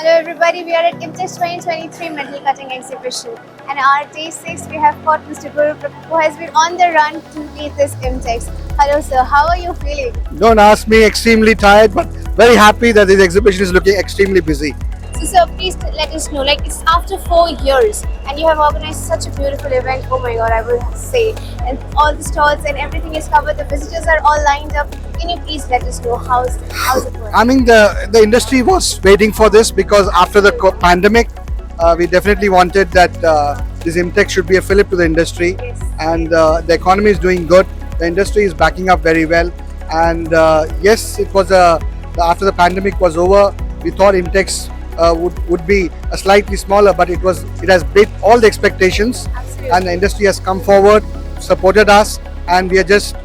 Hello everybody, we are at IMTEX 2023 Metal Cutting Exhibition, and our day 6 we have got Mr. Guru Prasath, who has been on the run to lead this IMTEX. Hello sir, how are you feeling? Don't ask me, extremely tired, but very happy that this exhibition is looking extremely busy. So sir, please let us know, like it's after 4 years and you have organized such a beautiful event, oh my god I will say, and all the stalls and everything is covered, the visitors are all lined up. Can you please let us know how's it going? I mean, the industry was waiting for this because after the pandemic, we definitely wanted that this IMTEX should be a fillip to the industry. Yes. And the economy is doing good. The industry is backing up very well. And yes, it was after the pandemic was over, we thought IMTEX would be a slightly smaller, but it has beat all the expectations. Absolutely. And the industry has come forward, supported us, and we are just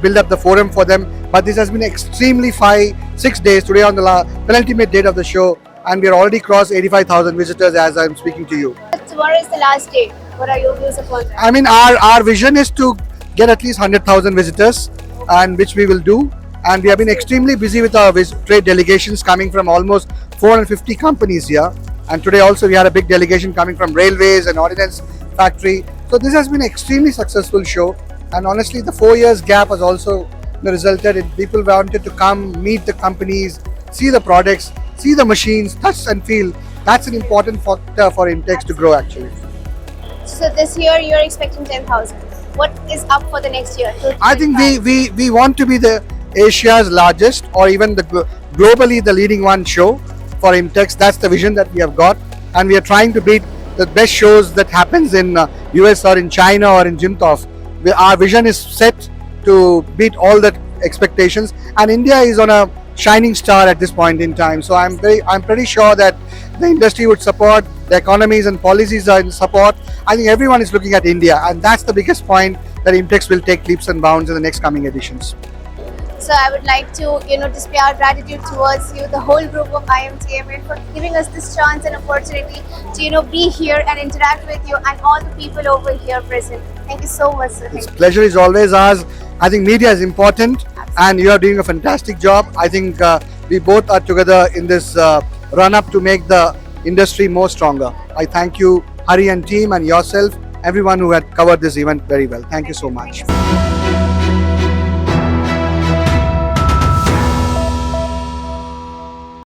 build up the forum for them. But this has been extremely 6 days today on the penultimate date of the show, and we are already crossed 85,000 visitors as I'm speaking to you. Tomorrow is the last day. What are your views upon that? I mean, our vision is to get at least 100,000 visitors, and which we will do. And we have been extremely busy with our trade delegations coming from almost 450 companies here. And today also we had a big delegation coming from railways and ordnance factory. So this has been an extremely successful show. And honestly, the 4 years gap has also resulted in people wanted to come, meet the companies, see the products, see the machines, touch and feel. That's an important factor for IMTEX to grow actually. So this year you're expecting 10,000. What is up for the next year? I think we want to be the Asia's largest or even the globally the leading one show for IMTEX. That's the vision that we have got, and we are trying to beat the best shows that happens in US or in China or in Jimtov. Our vision is set to beat all the expectations, and India is on a shining star at this point in time. So I'm pretty sure that the industry would support, the economies and policies are in support. I think everyone is looking at India, and that's the biggest point that IMTEX will take leaps and bounds in the next coming editions. So I would like to, display our gratitude towards you, the whole group of IMTM, for giving us this chance and opportunity to, be here and interact with you and all the people over here present. Thank you so much, sir. It's pleasure is always ours. I think media is important, and you are doing a fantastic job. I think we both are together in this run up to make the industry more stronger. I thank you, Hari and team, and yourself, everyone who had covered this event very well. Thank you so much.